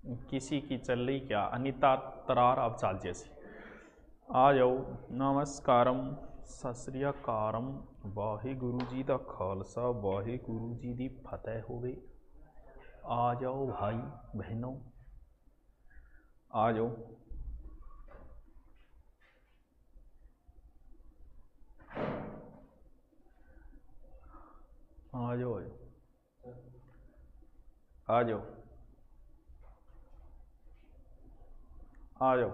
किसी की चल रही क्या अनिता तरार अब चाल जैसी। आ जाओ। नमस्कारम सत श्री अकालम वाहे गुरु जी दा खालसा वाहे गुरु जी दी फतेह होवे। आ जाओ भाई बहनों, आ जाओ। आ जाओ आ जाओ आ जाओ।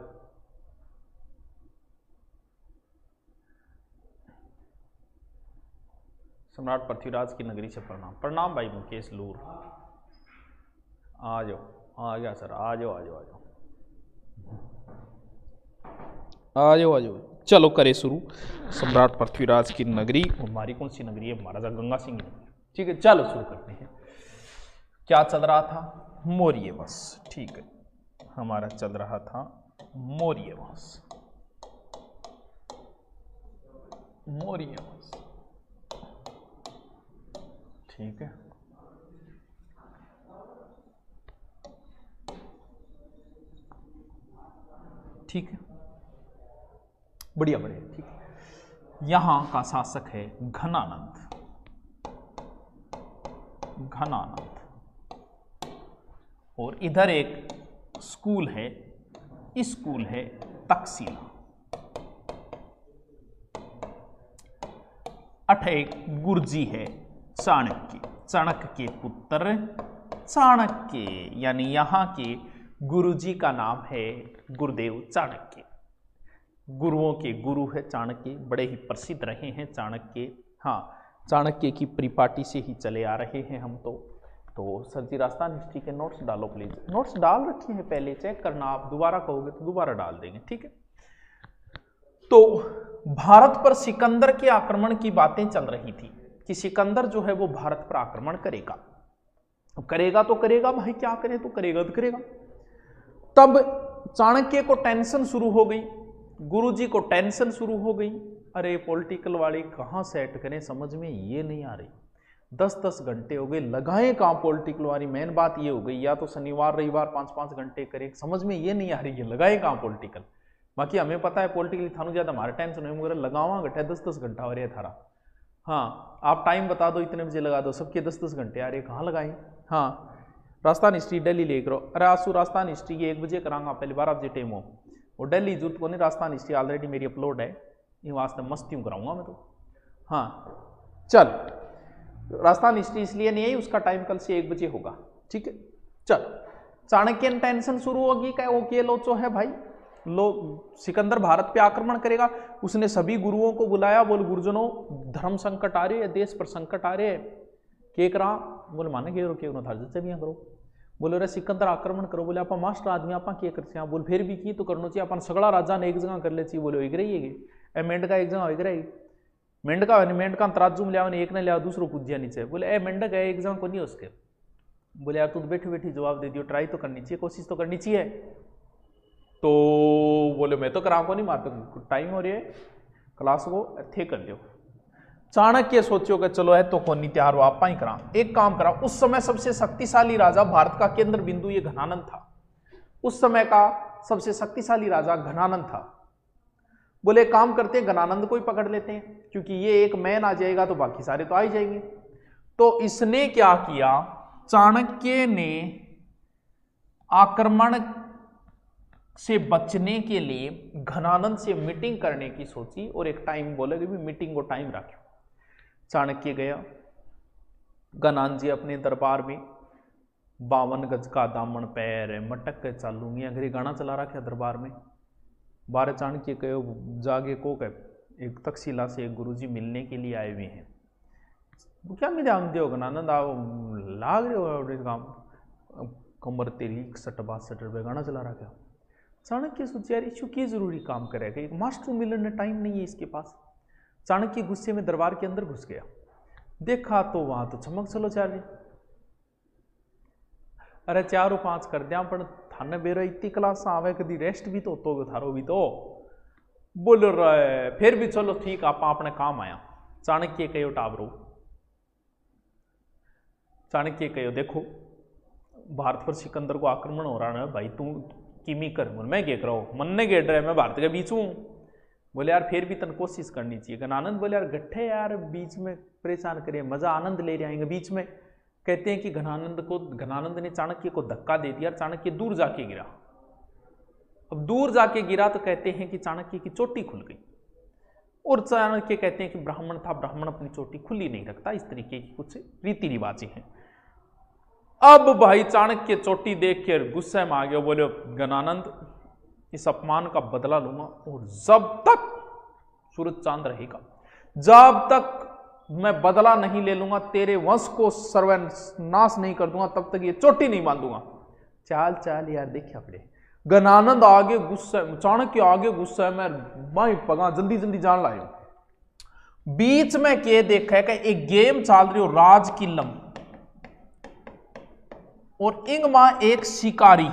सम्राट पृथ्वीराज की नगरी से प्रणाम। प्रणाम भाई मुकेश लूर। आ जाओ। आ गया सर। आ जाओ आ जाओ आ जाओ आ जाओ आ जाओ। चलो करे शुरू। सम्राट पृथ्वीराज की नगरी। हमारी कौन सी नगरी है? महाराजा गंगा सिंह की। ठीक है चलो शुरू करते हैं। क्या चल रहा था? मौर्य वंश। ठीक है, हमारा चल रहा था मौर्य वंश। मौर्य वंश। ठीक है, ठीक है, बढ़िया बढ़िया। ठीक है, यहां का शासक है घनानंद। घनानंद। और इधर एक स्कूल है, स्कूल है तक्षशिला। अठ एक गुरुजी है चाणक्य। चाणक्य के पुत्र चाणक्य, यानी यहां के गुरुजी का नाम है गुरुदेव चाणक्य। गुरुओं के गुरु है चाणक्य, बड़े ही प्रसिद्ध रहे हैं चाणक्य। हाँ, चाणक्य की परिपाटी से ही चले आ रहे हैं हम तो सर जी राजस्थान हिस्ट्री के नोट्स डालो प्लीज। नोट्स डाल रखे हैं पहले, चेक करना। आप दोबारा कहोगे तो दोबारा डाल देंगे। ठीक है, तो भारत पर सिकंदर के आक्रमण की बातें चल रही थी कि सिकंदर जो है वो भारत पर आक्रमण करेगा। करेगा तो करेगा भाई, क्या करे तो करेगा तो करेगा। तब चाणक्य को टेंशन शुरू हो गई, गुरुजी को टेंशन शुरू हो गई। अरे पॉलिटिकल वाली कहां सेट करें, समझ में ये नहीं आ रही। 10-10 घंटे हो गए, लगाएं कहां पॉलिटिकल वाली। मेन बात ये हो गई, या तो शनिवार रविवार 5-5 घंटे करें, समझ में ये नहीं आ रही है लगाएं कहां पॉलिटिकल। बाकी हमें पता है पॉलिटिकल थानू ज्यादा हमारे टेंशन है, मगर लगावा घटे 10-10 घंटा हो रहा है थारा। हाँ, आप टाइम बता दो, इतने बजे लगा दो, सबके 10-10 घंटे आ रहे, कहाँ लगाएं। हाँ, राजस्थान हिस्ट्री डेली ले करो। अरे आसू राजस्थान हिस्ट्री की 1 बजे करांगा, पहले 12 बजे टाइम हो। और डेली जरूरत को नहीं, राजस्थान हिस्ट्री ऑलरेडी मेरी अपलोड है, ये वास्ते मस्ती कराऊंगा मैं तो। हाँ चल, राजस्थान हिस्ट्री इसलिए नहीं आई, उसका टाइम कल से 1 बजे होगा। ठीक है, चल। चाणक्य टेंशन शुरू होगी, क्या ओके लोचो है भाई, लो सिकंदर भारत पे आक्रमण करेगा। उसने सभी गुरुओं को बुलाया, बोल गुरुजनों धर्म संकट आ रहे है, देश पर संकट आ रहे है, के करा। बोले माने के करो। बोले रे सिकंदर आक्रमण करो। बोले आप मास्टर आदमी आप क्या करते हैं। बोले फिर भी की तो करना चाहिए, अपन सगड़ा राजा ने एक जगह कर ले चाहिए। बोले रही है मेंढका एक जगह होगी रही, मेंढका तराजू में लिया, एक ने लिया दूसरों पूजिया नीचे। बोले मेंढक है एक जगह को नहीं उसके। बोले यार तू बैठे बैठी जवाब दे दियो, ट्राई तो करनी चाहिए, कोशिश तो करनी चाहिए। तो बोले मैं तो करा को नहीं, मारते टाइम हो रही है क्लास को थे कर दियो। चाणक्य सोचो कि चलो है तो कोनी तैयार हो, आप ही करा। एक काम करा, उस समय सबसे शक्तिशाली राजा, भारत का केंद्र बिंदु ये घनानंद था। उस समय का सबसे शक्तिशाली राजा घनानंद था। बोले काम करते हैं घनानंद को ही पकड़ लेते हैं, क्योंकि ये एक मैन आ जाएगा तो बाकी सारे तो आ ही जाएंगे। तो इसने क्या किया, चाणक्य ने आक्रमण से बचने के लिए घनानंद से मीटिंग करने की सोची, और एक टाइम बोले कि मीटिंग को टाइम रखो। चाणक्य गया, घनानंद जी अपने दरबार में 52 गज का दामन पैर मटक के चालू मियाँ घरी गाना चला रखा दरबार में। बारह चाणक्य कहो जागे को कह एक तक्षशिला से एक गुरुजी मिलने के लिए आए हुए हैं। क्या मिले हम दो घनानंद आओ लाग रहे हो काम, कमर तेरी 61-62 रुपये गाना चला रखा। चाणक्य सोचे यार इशू की जरूरी काम करेगा, एक मास्टर मिलने टाइम नहीं है इसके पास। चाणक्य गुस्से में दरबार के अंदर घुस गया, देखा तो वहां तो चमक चलो चार रही। अरे 4-5 कर दिया, पर थाने बेरो इतनी क्लास आवे कभी रेस्ट भी तो थारो भी तो बोल रहे, फिर भी चलो ठीक आप अपने काम आया। चाणक्य कहो टाबरो, चाणक्य कहो देखो भारत पर सिकंदर को आक्रमण हो रहा है, भाई तू किमी कर, मैं क्या करो, मन ने गेट रहा है, मैं भारत के बीच हूँ। बोले यार फिर भी तन कोशिश करनी चाहिए। गणानंद बोले यार गट्ठे यार बीच में परेशान करे, मजा आनंद ले आएंगे बीच में। कहते हैं कि गणानंद ने चाणक्य को धक्का दे दिया, चाणक्य दूर जाके गिरा। अब दूर जाके गिरा तो कहते हैं कि चाणक्य की चोटी खुल गई, और चाणक्य कहते हैं कि ब्राह्मण था, ब्राह्मण अपनी चोटी खुली नहीं रखता, इस तरीके की कुछ रीति रिवाजें हैं। अब भाई चाणक्य चोटी देख के गुस्से में आ गया, बोले गणानंद इस अपमान का बदला लूंगा, और जब तक सूरज चांद रहेगा, जब तक मैं बदला नहीं ले लूंगा, तेरे वंश को सर्वनाश नहीं कर दूंगा, तब तक ये चोटी नहीं बांधूंगा। चाल चाल यार देखिए पड़े। गणानंद आगे गुस्से, चाणक्य आगे गुस्से में, माई पगा जल्दी जल्दी जान लाए। बीच में के देखा है कि एक गेम चल रही हो राज किलम, और इंगमा एक शिकारी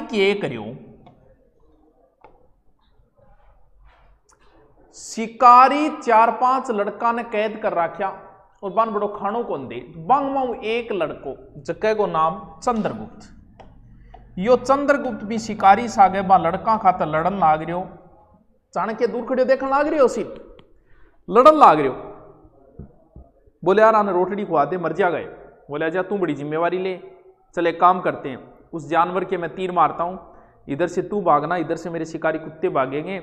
के करियो, शिकारी 4-5 लड़का ने कैद कर रखा, और बान बड़ो खानो कौन दे, बांग माऊ एक लड़को जगह को नाम चंद्रगुप्त। यो चंद्रगुप्त भी शिकारी सागे बा लड़का खाता लड़न लाग रहे हो। चाणक्य दूर खड़े देखने लाग रहे हो, सी लड़न लाग रहे हो। बोले यार आने रोटड़ी खुआ दे, मर जा गए। बोले आजा तू बड़ी जिम्मेवारी ले, चले काम करते हैं, उस जानवर के मैं तीर मारता हूं, इधर से तू भागना, इधर से मेरे शिकारी कुत्ते भागेंगे,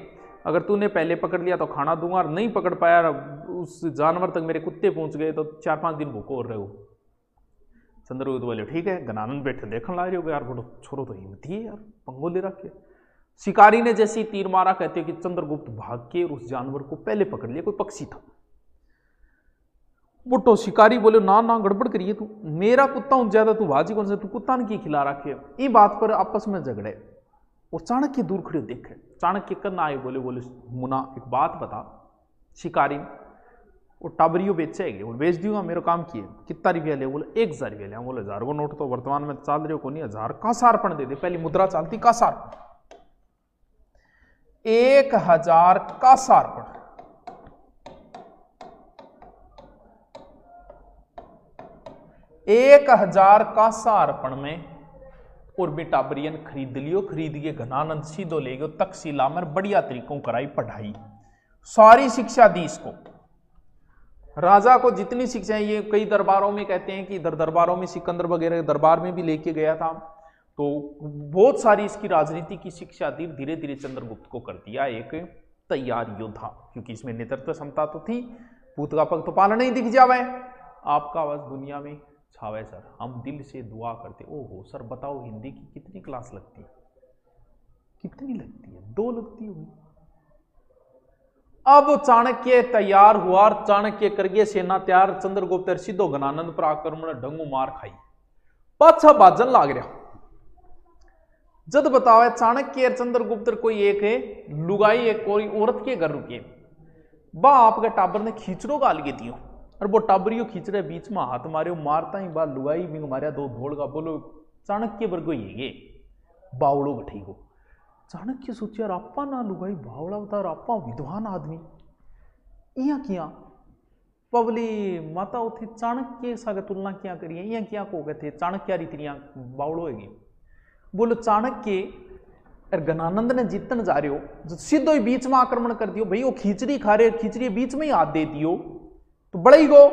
अगर तूने पहले पकड़ लिया तो खाना दूंगा, और नहीं पकड़ पाया उस जानवर तक मेरे कुत्ते पहुंच गए तो 4-5 दिन भूखो और रहो। चंद्रगुप्त बोले ठीक है। गणानंद बैठे देखने ला रहे हो, यार बड़ो छोरो तो हिम्मती है यार, पंगो ले रखे। शिकारी ने जैसे ही तीर मारा, कहते कि चंद्रगुप्त भाग के उस जानवर को पहले पकड़ लिया, कोई पक्षी था। बुट्टो शिकारी बोले ना ना गड़बड़ करिए, तू मेरा कुत्ता हूं ज्यादा, तू भाजी कौन से, तू कुत्ता ने की खिला रखे। ये बात पर आपस में झगड़े, और चाणक्य दूर खड़े देखे। चाणक्य करना आए, बोले मुना एक बात बता, शिकारी वो टाबरियो बेचेगे, वो बेच दूंगा, मेरा काम किए। कितना रुपया ले? बोले 1000 रुपया ले। बोले 1000 को नोट तो वर्तमान में चाल रहे हो को नहीं, 1000 का सारपण दे दे, पहली मुद्रा चालती का सारपण, 1000 का सारपण। 1000 का सारपण में और टाबरियन खरीद लियो। खरीद के घनानंद सीधो ले गयो तक्षशिला में, बढ़िया तरीकों कराई पढ़ाई, सारी शिक्षा दी इसको। राजा को जितनी शिक्षा, ये कई दरबारों में कहते हैं कि इधर दरबारों में सिकंदर वगैरह दरबार में भी लेके गया था, तो बहुत सारी इसकी राजनीति की शिक्षा दी। धीरे धीरे चंद्रगुप्त को कर दिया एक तैयार योद्धा, क्योंकि इसमें नेतृत्व क्षमता तो थी। पूत का पग तो पालन नहीं दिख जावे, आपका आवाज दुनिया में छावे सर, हम दिल से दुआ करते। ओहो सर बताओ हिंदी की कितनी क्लास लगती है? कितनी लगती है? 2 लगती होगी। अब चाणक्य तैयार हुआ, चाणक्य करके सेना तैयार, चंद्रगुप्त सीधो घनानंद पर आक्रमण ढंगू मार खाई, पाछा बाजन लाग रहा। जद बताओ चाणक्य चंद्रगुप्त कोई एक है लुगाई, एक कोई औरत के घर रुके, बा आपके टाबर ने खींचड़ो गाल के दियो, और वो टाबरियो खींचड़े बीच में हाथ मारे, मारता ही बा लुगाई भी मारिया 2 धोड़ का। बोलो चाणक्य वर्गो ये बावड़ो गठी को। चाणक्य सोचे यार आपा ना लुगाई बावड़ा बता, आपा विद्वान आदमी इया किया पबली माता उठी चाणक्य सागे तुलना क्या करिए, इया क्या को कहते चाणक्य रीतियां बावड़ो है। बोलो चाणक्य और घनानंद ने जीतन जा रहे हो, जो सीधो ही बीच में आक्रमण कर दियो, भाई वो खिचड़ी खा रहे, खिचड़ी बीच में ही हाथ दे दियो तो बड़ा ही गो।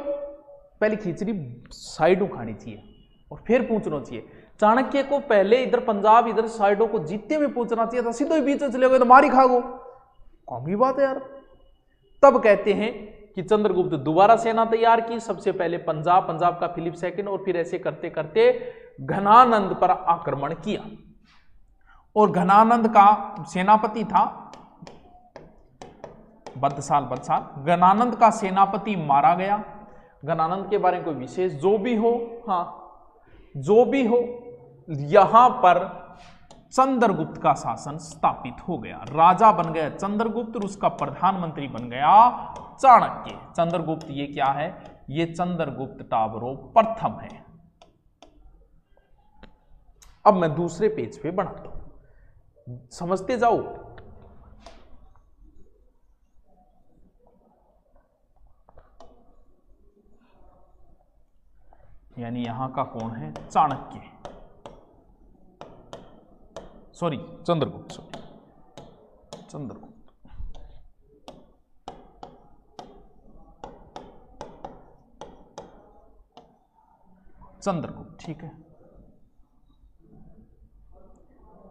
पहले खिचड़ी साइडों खानी चाहिए और फिर पूछना चाहिए। चाणक्य को पहले इधर पंजाब इधर साइडों को जीतते हुए पूछना चाहिए था, सीधो ही बीच में चले गए तो मारी खा गो, कौन की बात है यार। तब कहते हैं कि चंद्रगुप्त दोबारा सेना तैयार की, सबसे पहले पंजाब का फिलिप सेकंड, और फिर ऐसे करते करते घनानंद पर आक्रमण किया। और घनानंद का सेनापति था बदसाल। घनानंद का सेनापति मारा गया। घनानंद के बारे में कोई विशेष जो भी हो, जो भी हो, यहां पर चंद्रगुप्त का शासन स्थापित हो गया। राजा बन गया चंद्रगुप्त और उसका प्रधानमंत्री बन गया चाणक्य। चंद्रगुप्त ये क्या है? ये चंद्रगुप्त टाबरो प्रथम है। अब मैं दूसरे पेज पे बढ़ाता हूं, समझते जाओ। यानी यहां का कौन है? Chanakya, sorry Chandragupta, sorry Chandragupta. चंद्रगुप्त, ठीक है।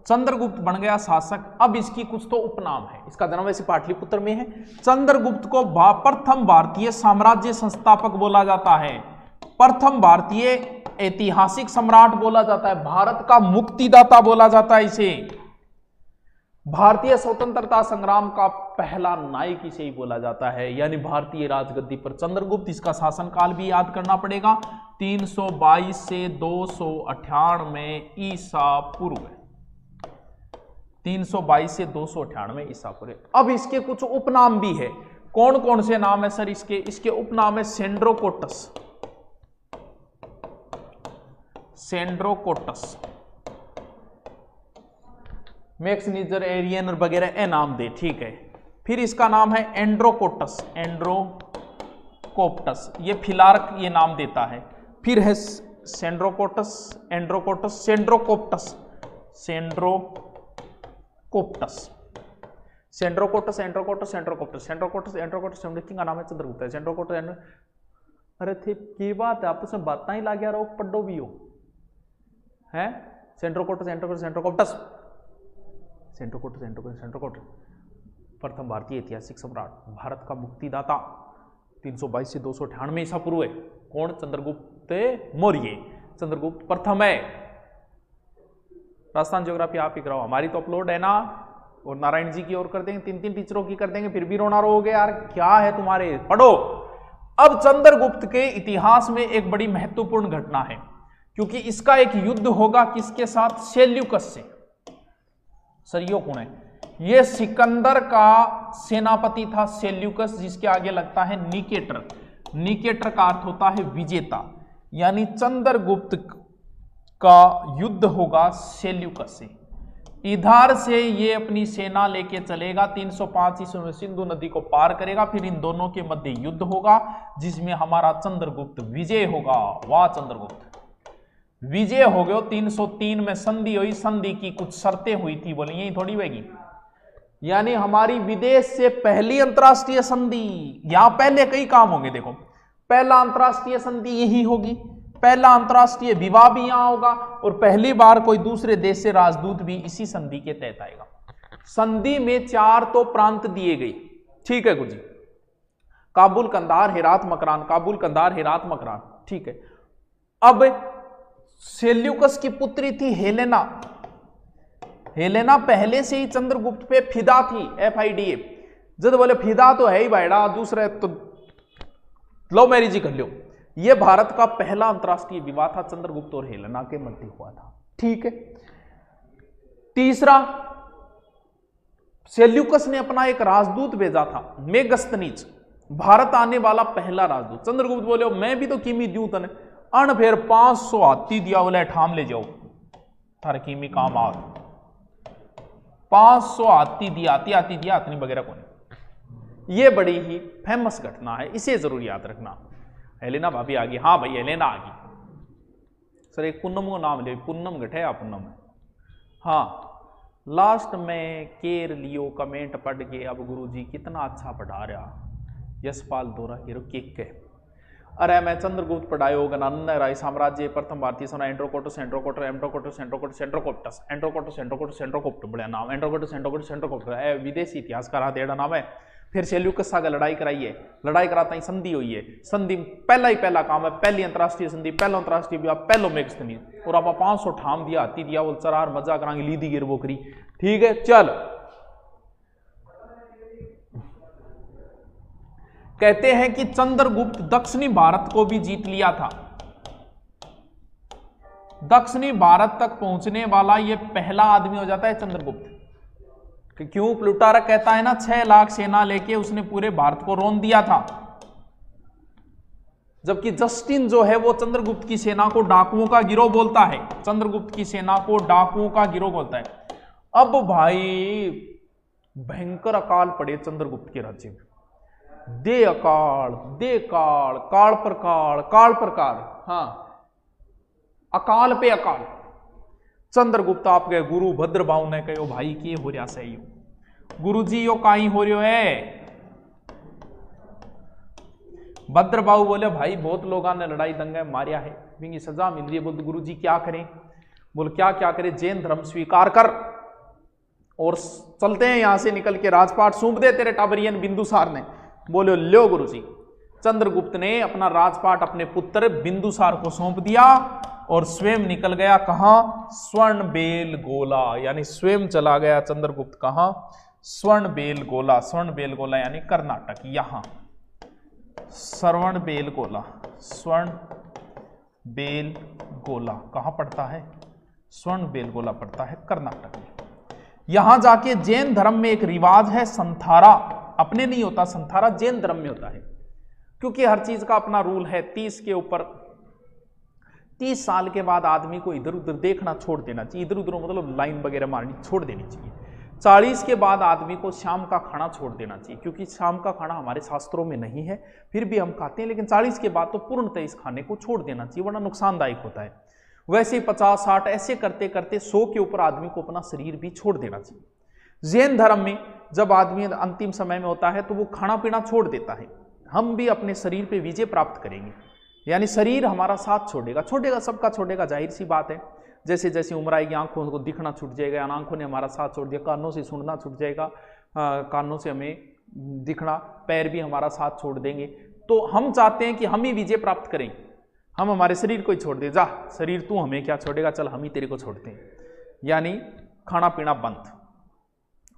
चंद्रगुप्त बन गया शासक। अब इसकी कुछ तो उपनाम है। इसका जन्म वैसे पाटलिपुत्र में है। चंद्रगुप्त को प्रथम भारतीय साम्राज्य संस्थापक बोला जाता है, प्रथम भारतीय ऐतिहासिक सम्राट बोला जाता है, भारत का मुक्तिदाता बोला जाता है इसे, भारतीय स्वतंत्रता संग्राम का पहला नायक इसे ही बोला जाता है, यानी भारतीय राजगद्दी पर चंद्रगुप्त। इसका शासनकाल भी याद करना पड़ेगा, 322 से 298 ईसा पूर्व, 322 से 298 ईसा पूर्व। अब इसके कुछ उपनाम भी है। कौन कौन से नाम है सर इसके? इसके उपनाम है सेंड्रोकोटस, सेंड्रोकोटस, मैक्सनिजर, एरियन वगैरह ए नाम दे, ठीक है। फिर इसका नाम है एंड्रोकोटस, एंड्रोकोप्टस, ये फिलार्क ये नाम देता है। फिर है Sandrocottus, Androcottus, Sandrocoptus, Sandrocoptus, Sandrocottus, Androcottus, Sandrocoptus, Sandrocottus, Androcottus, का नाम है चंद्रगुप्त है। सेंड्रोकोटस, अरे थे की बात है, आपस में बात ही ला गया रहो, पढ़ो भी हो है। Sandrocottus, Androcottus, Sandrocoptus, Sandrocottus, Androcottus, Sandrocottus, प्रथम भारतीय ऐतिहासिक सम्राट, भारत का मुक्तिदाता, 322 से 298 ईसा पूर्व है। कौन? चंद्रगुप्त मौर्य, चंद्रगुप्त प्रथम है। राजस्थान ज्योग्राफी आप ही कराओ, हमारी तो अपलोड है ना, और नारायण जी की ओर कर देंगे, 3-3 टीचरों की कर देंगे, फिर भी रोना रोगे यार, क्या है तुम्हारे, पढ़ो। अब चंद्रगुप्त के इतिहास में एक बड़ी महत्वपूर्ण घटना है, क्योंकि इसका एक युद्ध होगा किसके साथ? सेल्यूकस से। सर यो कौन है? ये सिकंदर का सेनापति था सेल्यूकस, जिसके आगे लगता है निकेटर। निकेटर का अर्थ होता है विजेता, यानी चंद्रगुप्त का युद्ध होगा सेल्यूकस से। इधर से ये अपनी सेना लेके चलेगा, 305 ईस्वी में सिंधु नदी को पार करेगा, फिर इन दोनों के मध्य युद्ध होगा, जिसमें हमारा चंद्रगुप्त विजय होगा। वाह चंद्रगुप्त विजय हो गए। 303 में संधि हुई, संधि की कुछ शर्तें हुई थी, बोली यही थोड़ी होगी, यानी हमारी विदेश से पहली अंतरराष्ट्रीय संधि। यहां पहले कई काम होंगे, देखो पहला अंतरराष्ट्रीय संधि यही होगी, पहला अंतरराष्ट्रीय विवाह भी यहां होगा, और पहली बार कोई दूसरे देश से राजदूत भी इसी संधि के तहत आएगा। संधि में 4 तो प्रांत दिए गए, ठीक है गुरुजी, काबुल, कंधार, हेरात, मकरान, काबुल, कंधार, हेरात, मकरान, ठीक है। अब सेल्यूकस की पुत्री थी हेलेना। हेलेना पहले से ही चंद्रगुप्त पे फिदा थी, FIDA। जब बोले फिदा तो है ही भाईड़ा, दूसरे तो लव मैरिज ही कर लो। यह भारत का पहला अंतरराष्ट्रीय विवाह था, चंद्रगुप्त और हेलेना के मध्य हुआ था, ठीक है। तीसरा, सेल्यूकस ने अपना एक राजदूत भेजा था, मेगस्तनीज, भारत आने वाला पहला राजदूत। चंद्रगुप्त बोले मैं भी तो किमी दूं तने, अन फिर 500 हाथी दिया, बोले ठाम ले जाओ थारे किमी काम आ, 500 हाथी दिया, हाथी दिया, हाथनी वगैरह कौन। यह बड़ी ही फेमस घटना है, इसे जरूर याद रखना। हेलेना भाभी आ गई, हाँ भाई हेलेना आ गई। सर एक पूनम को नाम ले, पूनम घटे या पूनम है, हाँ लास्ट में केर लियो कमेंट पढ़ के, अब गुरुजी कितना अच्छा पढ़ा रहा, यशपाल दोरा हीरो केक के। अरे मैं चंद्रगुप्त पढ़ायो गनानंद राय साम्राज्य प्रथम भारतीय सेना एंड्रोकोटस एंड्रोकोटर Androcottus Androcottus Androcoptus Androcottus Androcottus एंड्रोकोप्ट बड़ा नाम, एंड्रोकोटस एंड्रोकोटस एंड्रोकोप्ट विदेशी इतिहासकार देड़ा नाम है। फिर सेल्यूकस सागा लड़ाई कराई है, लड़ाई कराता ही संधि हुई है, संधि पहला काम है, पहली अंतरराष्ट्रीय संधि, पहला अंतरराष्ट्रीय विवाह, पहलो मेघस्तनी, और आप 500 ठाम दिया, हाथी दिया, वो चरार मजा करांगे, लीदी गिर बोकरी, ठीक है। चल कहते हैं कि चंद्रगुप्त दक्षिणी भारत को भी जीत लिया था। दक्षिणी भारत तक पहुंचने वाला यह पहला आदमी हो जाता है चंद्रगुप्त। क्यों? प्लूटारक कहता है ना 6 लाख सेना लेके उसने पूरे भारत को रोन दिया था, जबकि जस्टिन जो है वो चंद्रगुप्त की सेना को डाकुओं का गिरोह बोलता है, चंद्रगुप्त की सेना को डाकुओं का गिरोह बोलता है। अब भाई भयंकर अकाल पड़े चंद्रगुप्त के राज्य में, दे अकाल, दे काल, काल पर काल, काल पर काल, हाँ अकाल पे अकाल। चंद्रगुप्त आपके गुरु भद्रभाव ने कहो भाई के हो रहा सही गुरु जी यो काई हो रहा है। भद्रबाहु बोले भाई बहुत लोगों ने लड़ाई दंगे मारिया है, इनकी सजा मिल रही है। बोलते गुरु जी क्या करें? बोल क्या क्या करें, जैन धर्म स्वीकार कर और चलते हैं यहां से निकल के, राजपाट सौंप दे तेरे टाबरियन बिंदुसार ने। बोले लो गुरु जी। चंद्रगुप्त ने अपना राजपाट अपने पुत्र बिंदुसार को सौंप दिया और स्वयं निकल गया कहां? स्वर्णबेल गोला, यानी स्वयं चला गया चंद्रगुप्त कहां? स्वर्णबेल गोला। स्वर्णबेल गोला यानी कर्नाटक, यहां श्रवण बेलगोला। स्वर्ण बेल गोला कहां पड़ता है? स्वर्ण बेलगोला पड़ता है कर्नाटक में। यहां जाके जैन धर्म में एक रिवाज है संथारा, अपने नहीं होता संथारा, जैन धर्म में होता है। क्योंकि हर चीज का अपना रूल है। 30 के ऊपर 30 साल के बाद आदमी को इधर उधर देखना छोड़ देना चाहिए, इधर उधर मतलब लाइन वगैरह मारनी छोड़ देनी चाहिए। 40 के बाद आदमी को शाम का खाना छोड़ देना चाहिए, क्योंकि शाम का खाना हमारे शास्त्रों में नहीं है, फिर भी हम खाते हैं, लेकिन 40 के बाद तो पूर्णतः इस खाने को छोड़ देना चाहिए, वरना नुकसानदायक होता है। वैसे ही 50-60 ऐसे करते करते 100 के ऊपर आदमी को अपना शरीर भी छोड़ देना चाहिए। जैन धर्म में जब आदमी अंतिम समय में होता है तो वो खाना पीना छोड़ देता है। हम भी अपने शरीर पे विजय प्राप्त करेंगे, यानी शरीर हमारा साथ छोड़ेगा, छोड़ेगा सबका छोड़ेगा, जाहिर सी बात है। जैसे जैसे उम्र आएगी आंखों को दिखना छूट जाएगा, आंखों ने हमारा साथ छोड़ दिया, कानों से सुनना छूट जाएगा, कानों से हमें दिखना, पैर भी हमारा साथ छोड़ देंगे। तो हम चाहते हैं कि हम ही विजय प्राप्त करें, हम हमारे शरीर को ही छोड़ दे, जा शरीर तू हमें क्या छोड़ेगा, चल हम ही तेरे को छोड़ते हैं। यानी खाना पीना बंद,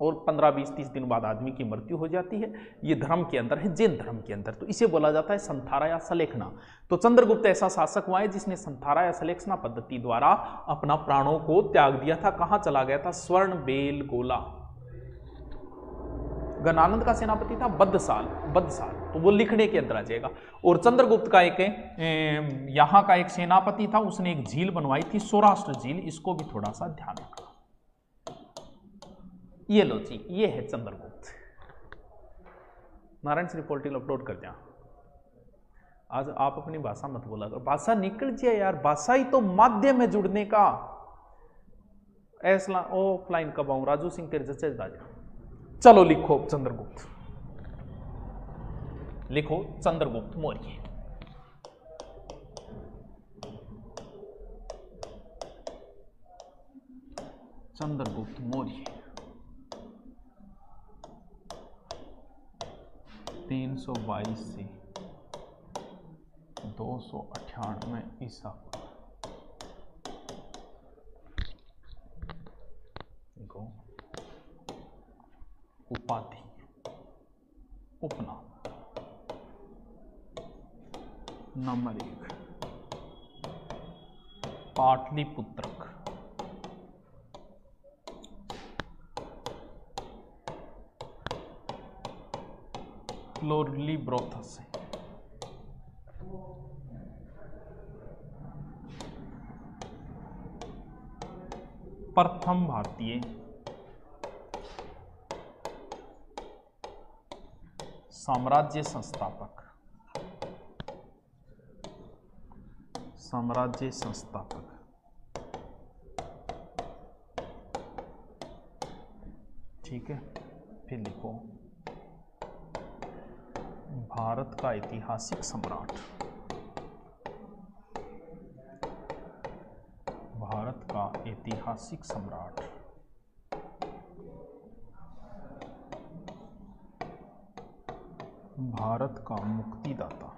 और 15-20-30 दिन बाद आदमी की मृत्यु हो जाती है। ये धर्म के अंदर है, जैन धर्म के अंदर, तो इसे बोला जाता है संथारा या सलेखना। तो चंद्रगुप्त ऐसा शासक हुआ है जिसने संथारा या सलेखना पद्धति द्वारा अपना प्राणों को त्याग दिया था। कहां चला गया था? स्वर्ण बेल गोला। गणानंद का सेनापति था बद्धसाल, तो वो लिखने के अंदर आ जाएगा। और चंद्रगुप्त का एक यहां का एक सेनापति था, उसने एक झील बनवाई थी, सौराष्ट्र झील, इसको भी थोड़ा सा ध्यान रखना। ये लो जी, ये है चंद्रगुप्त। नारायण श्री पोलिटिकल अपलोड कर दिया। आज आप अपनी भाषा मत बोला करो, भाषा निकल जाए यार, भाषा ही तो माध्यम है जुड़ने का। ऐसा ऑफलाइन कब आऊं? राजू सिंह तेरे जचे दाजा। चलो लिखो चंद्रगुप्त, लिखो चंद्रगुप्त मौर्य। चंद्रगुप्त मौर्य 322 से 298 ईसा पूर्व। देखो उपाधि, उपनाम। नंबर 1 पाटलिपुत्रक, क्लोरलीब्रोथस है। प्रथम भारतीय साम्राज्य संस्थापक, साम्राज्य संस्थापक। ठीक है, फिर लिखो भारत का ऐतिहासिक सम्राट, भारत का ऐतिहासिक सम्राट। भारत का मुक्तिदाता,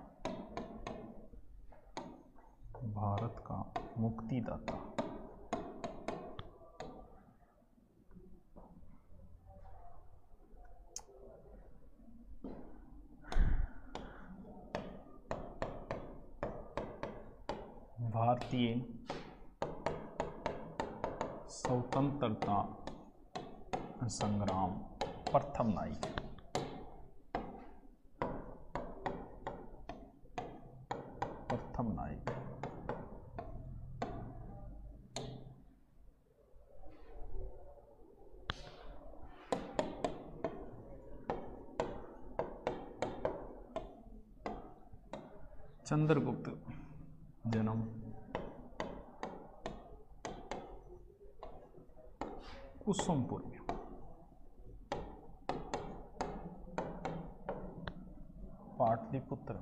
भारत का मुक्तिदाता। भारतीय स्वतंत्रता संग्राम प्रथम नायक, प्रथम नायक। चंद्रगुप्त जन्म कुसुमपुर में। पाटलिपुत्र,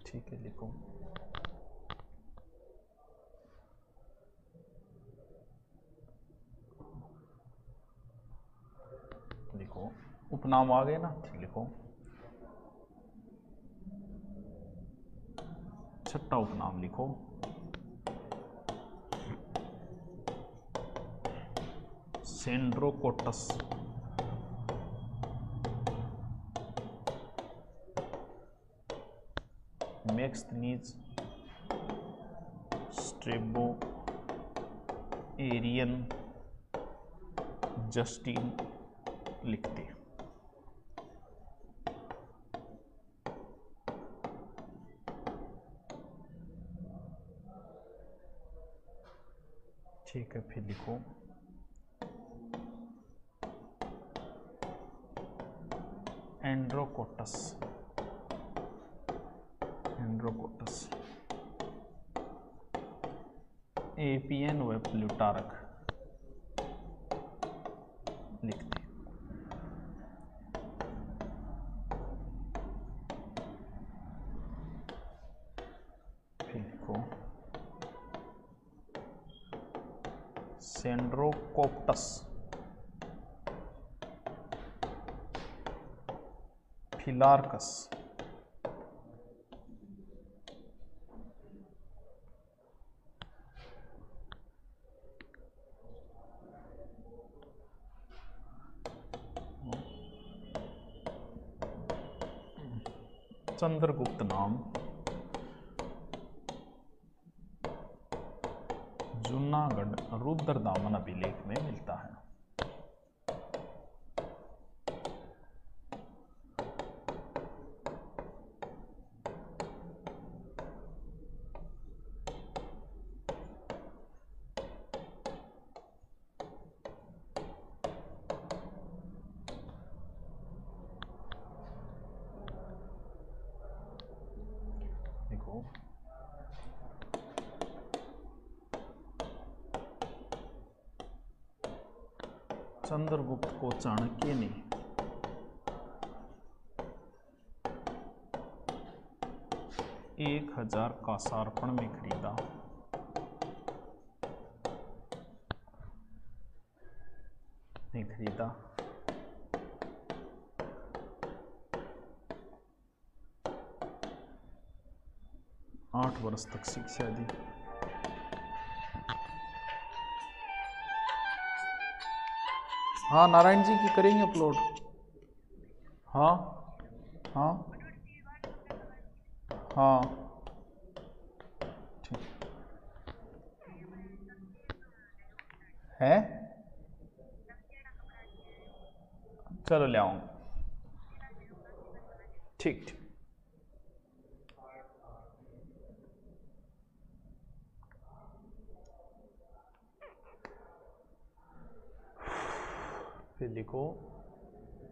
ठीक है, लिखो। लिखो, उपनाम आ गए ना, लिखो। छठा उपनाम लिखो, सेंड्रोकोटस। मैक्सनीज, स्ट्रेबो, एरियन, जस्टिन लिखते। ठीक है, फिर लिखो एंड्रोकोटस। एंड्रोकोटस, एपियन व प्लूटारक लिखते। फिर लिखो सेंड्रोकोप्टस, फिलार्कस, चंद्रगुप्त नाम जूनागढ़ रुद्रदामन अभिलेख में मिलता है। देखो, चंद्रगुप्त को चाणक्य ने 1000 कांसार्पण में खरीदा। नहीं खरीदा, 8 वर्ष तक शिक्षा दी। हाँ, नारायण जी की करेंगे अपलोड। हाँ हाँ हाँ, ठीक है, चलो ले आऊँगा। ठीक ठीक। फिर लिखो,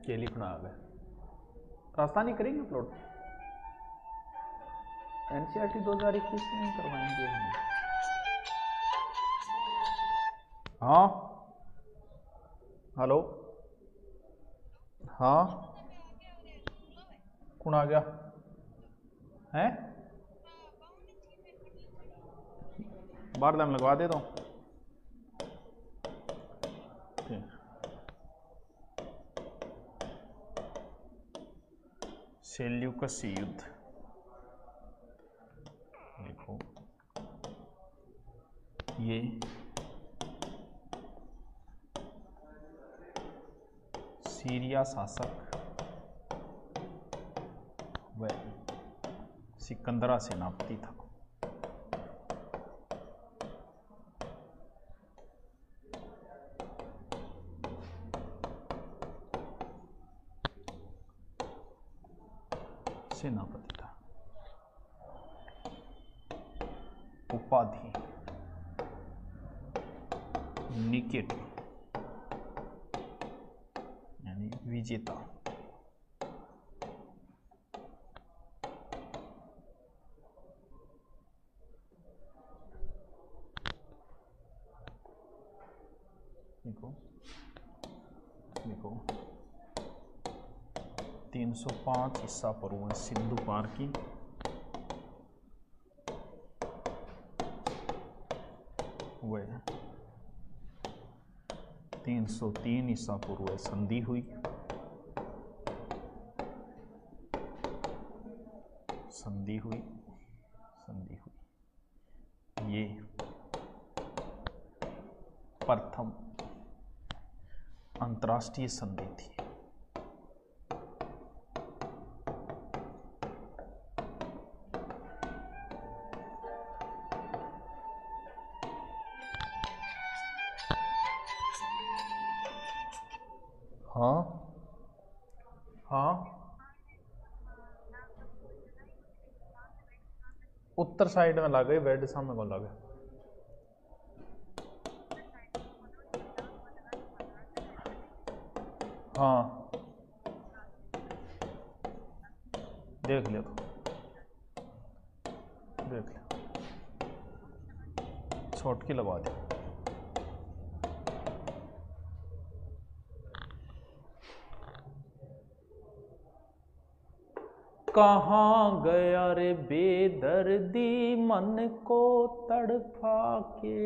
क्या लिखना आ गया, राजस्थानी करेंगे अपलोड। एनसीईआरटी 2021 में करवाएंगे हम। हाँ हेलो, हाँ कौन आ गया है? बार दाम लगवा दे दो। सेल्यूकस युद्ध लिखो, ये सीरिया शासक व सिकंदरा सेनापति था। सेनापति था। उपाधि निकेटर यानी विजेता। लिखो लिखो 305 ईसा पूर्व में सिंधु पार की वह 303 ईसा पूर्व में संधि हुई। संधि हुई ये प्रथम अंतर्राष्ट्रीय संधि थी। हाँ हाँ, उत्तर साइड में लगे, वेस्ट दिशा में कौन लगे? हाँ देख ले, तो देख ले, छोटकी लगा दे। कहाँ गया रे बेदर्दी मन को तड़फा के।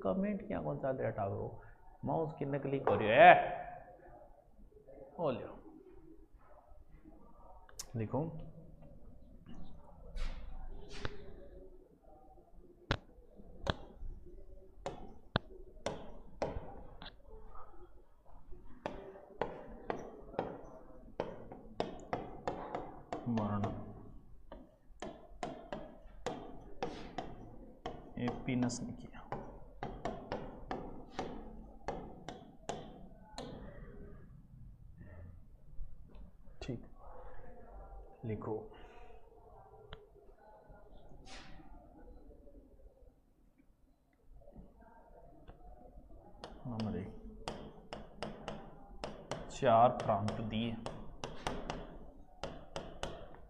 कमेंट क्या कौन सा हटा करो, माउस की नकली करियो है। ओ लियो लिखो वर्ण पीनस ने किया। ठीक, लिखो नंबर 1 4 प्रांत दिए।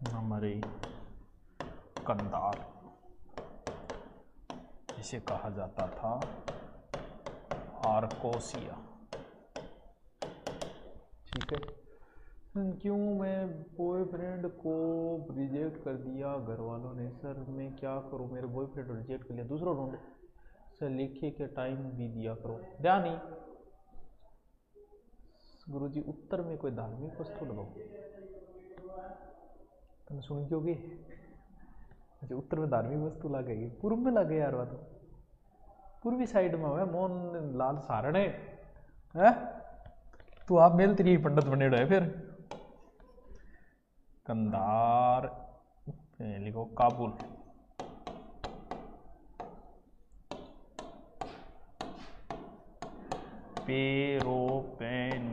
नंबर 1 कंधार, इसे कहा जाता था आर्कोसिया। ठीक है, क्यों मैं बॉयफ्रेंड को रिजेक्ट कर दिया घर वालों ने? सर मैं क्या करूं, मेरे बॉयफ्रेंड रिजेक्ट कर लिया, दूसरा ढूंढ। सर लिखे के टाइम भी दिया करो। ध्यान नहीं गुरुजी, उत्तर में कोई धार्मिक वस्तु लगाओ। तुमने सुनी क्योंकि अच्छा उत्तर में धार्मिक वस्तु लगेगी, पूर्व में लगे यार। वह तो पूर्वी साइड में हुआ मोहन लाल सारणे है। तू आप मेल तेरी पंडित बने रहे। फिर कंधार लिखो काबुल। पेरोपेनिसडाई,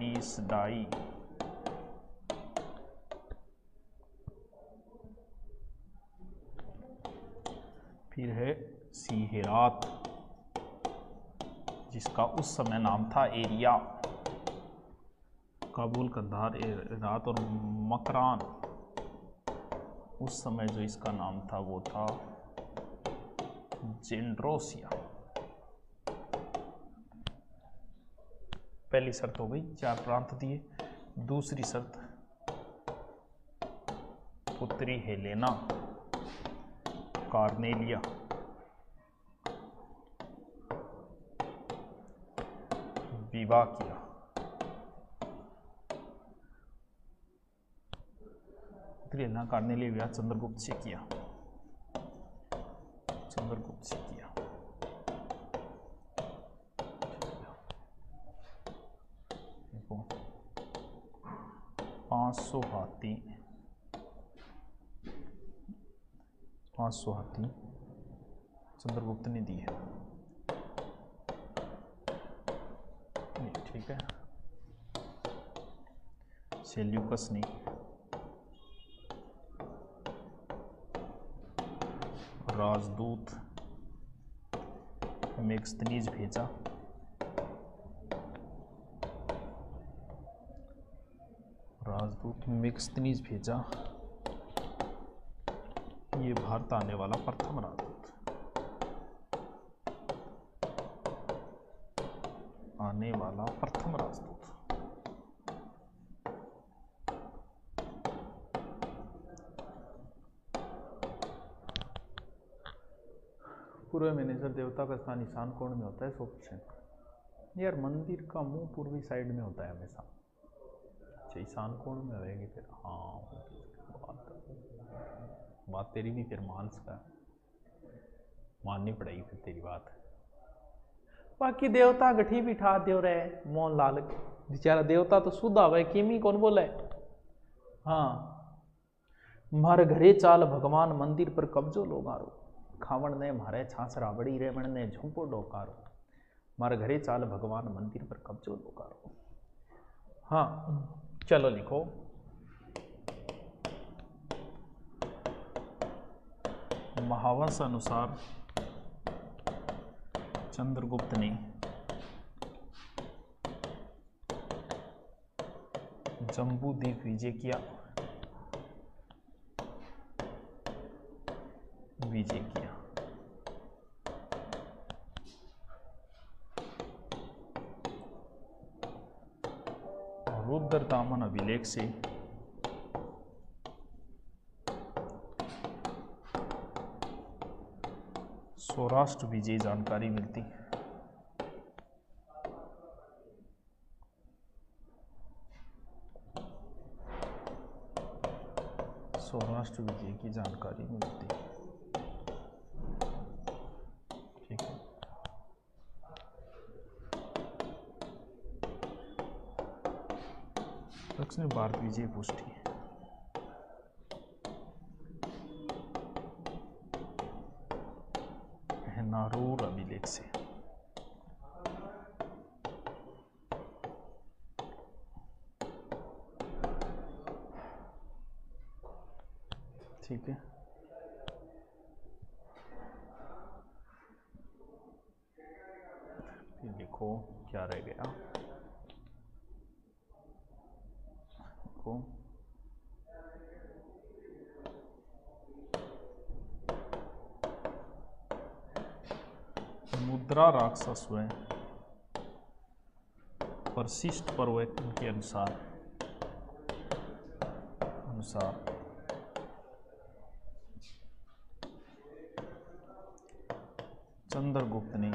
फिर है सीहेरात, जिसका उस समय नाम था एरिया। काबुल, कंधार, हेरात और मकरान, उस समय जो इसका नाम था वो था जेंड्रोसिया। पहली शर्त हो गई 4 प्रांत दिए। दूसरी शर्त पुत्री हेलेना कार्नेलिया विवाह किया। पुत्री हेलेना कार्नेलिया विवाह चंद्रगुप्त से किया। चंद्रगुप्त से किया। देखो 500 हाथी, 500 हाथी चंद्रगुप्त ने दी है। ठीक है, सेल्यूकस ने राजदूत मेगस्थनीज भेजा। राजदूत मेगस्थनीज भेजा। ये भारत आने वाला प्रथम राजदूत, आने वाला पूर्व में नेसर देवता का स्थान ईशान कोण में होता है 100%। यार मंदिर का मुंह पूर्वी साइड में होता है हमेशा। अच्छा ईशान कोण में रहेगी फिर, हाँ बात तेरी भी फिर मानस का माननी पड़ेगी फिर तेरी बात। बाकी देवता गठी बिठा दो रहे मोहन लाल बेचारा देवता तो शुद्ध आवे किमी कौन बोले। हाँ मार घरे चाल भगवान मंदिर पर कब्जो लोगारो, खावण ने मारे छाछ रावड़ी रेवण ने झुंपो डोकारो, मार घरे चाल भगवान मंदिर पर कब्जो लोगारो। हाँ चलो लिखो। महावंश अनुसार चंद्रगुप्त ने जम्बू द्वीप विजय किया, रुद्रतामन अभिलेख से सौराष्ट्र विजय जानकारी मिलती है। सौराष्ट्र विजय की जानकारी मिलती है, ठीक है। दक्षिण भारत विजय पुष्टि है नारूर अभिलेख से। ठीक है। फिर लिखो क्या रह गया, लिखो मुद्रा राक्षस व परिशिष्ट पर्वतन के अनुसार चंद्रगुप्त ने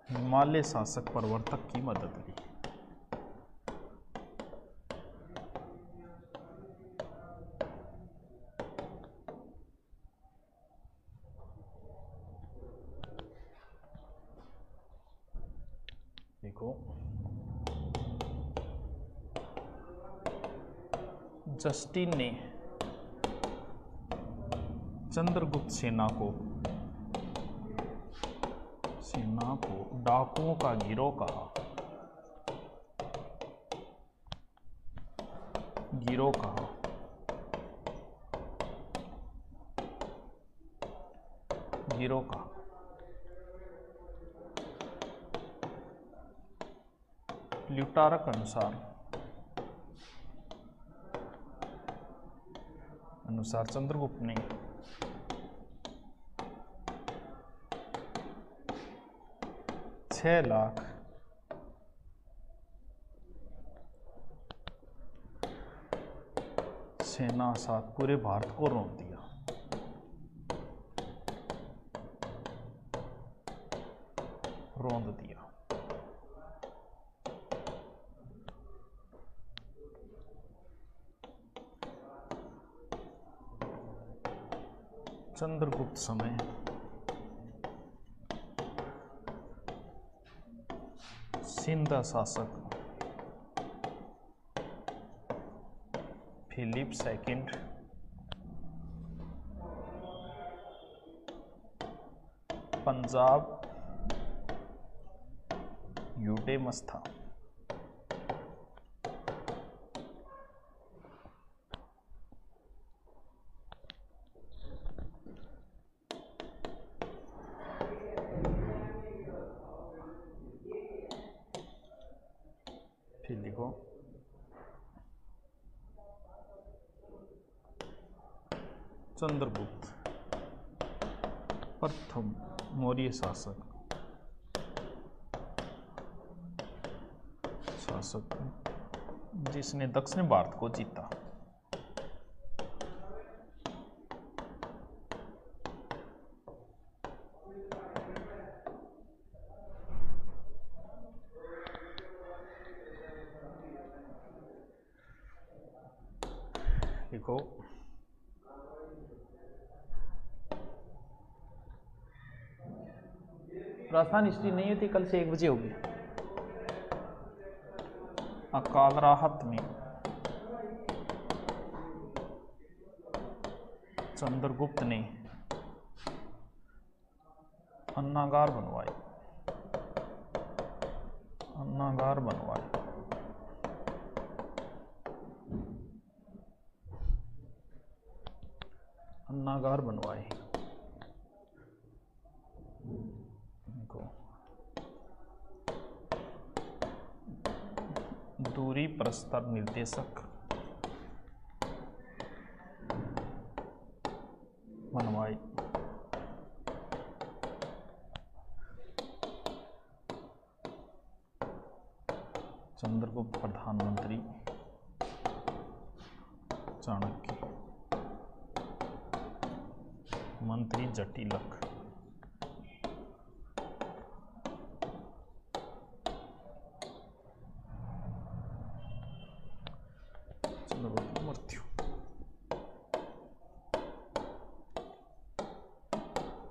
हिमालय शासक प्रवर्तक की मदद ली। देखो जस्टिन ने चंद्रगुप्त सेना को डाकुओं का गिरोह कहा। प्लूटार्क अनुसार चंद्रगुप्त ने $6,00,000 सेना साथ पूरे भारत को रौंद दिया। चंद्रगुप्त समय सिंध शासक फिलिप II पंजाब यूटेमस था। फिर लिखो चंद्रगुप्त प्रथम मौर्य शासक जिसने दक्षिण भारत को जीता। देखो राजस्थान हिस्ट्री नहीं होती, कल से 1 बजे होगी। अकाल राहत में चंद्रगुप्त ने अन्नागार बनवाए, अन्नागार बनवाए। अन्नागार बनवाए। दूरी प्रस्तर निर्देशक बनवाए। चंद्रगुप्त प्रधानमंत्री चाणक्य, मंत्री जटिलक, मृत्यु,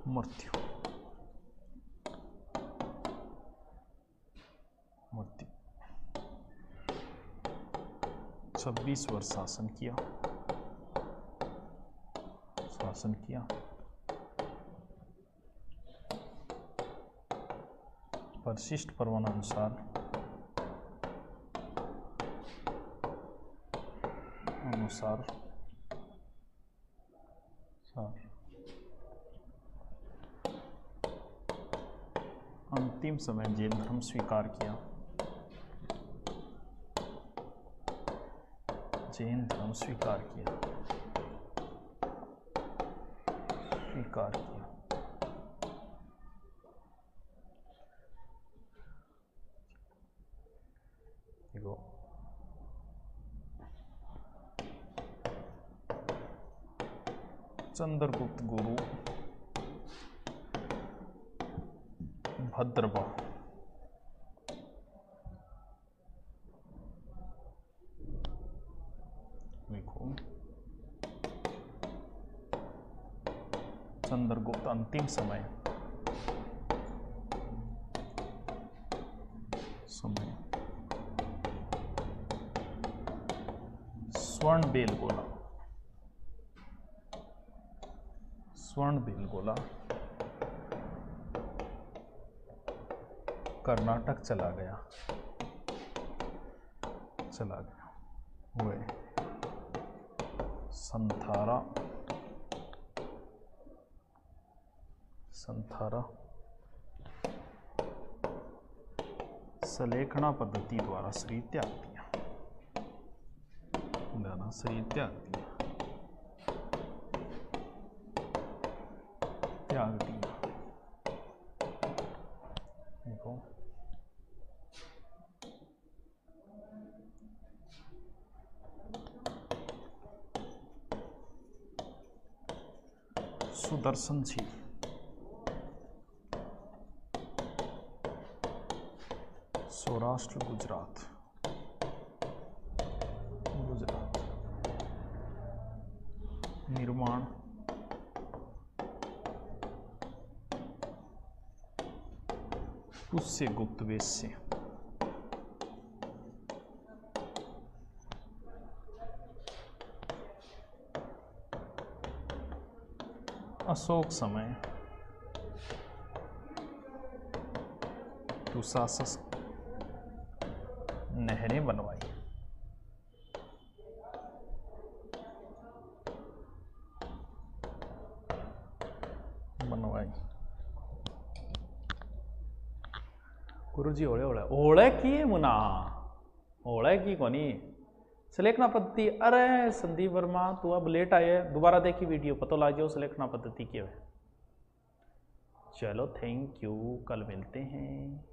मृत्यु, मृत्यु। 26 वर्ष शासन किया, शासन किया। परिशिष्ट पर्वानुसार अनुसार अंतिम समय जैन धर्म स्वीकार किया, जैन धर्म स्वीकार किया, स्वीकार किया। देखो चंद्रगुप्त गुरु भद्रवा, देखो चंद्रगुप्त अंतिम समय स्वर्ण बेलगोला, स्वर्ण बेलगोला कर्नाटक चला गया, चला गया। वे संथारा, संथारा सलेखना पद्धति द्वारा शरीर त्याग दिया, शरीर त्याग दिया, त्याग दिया। देखो सुदर्शन जी सौराष्ट्र गुजरात, गुजरात निर्माण पुष्य गुप्त वेश्य, अशोक समय दुशासन नहरें बनवाई, बनवाई। गुरुजी ओळे ओळे ओळे की मुना, ओळे की कोनी सलेखना पद्धति। अरे संदीप वर्मा तू अब लेट आए, दोबारा देखी वीडियो, पता लग जाओ सलेखना पद्धति क्या है। चलो थैंक यू, कल मिलते हैं।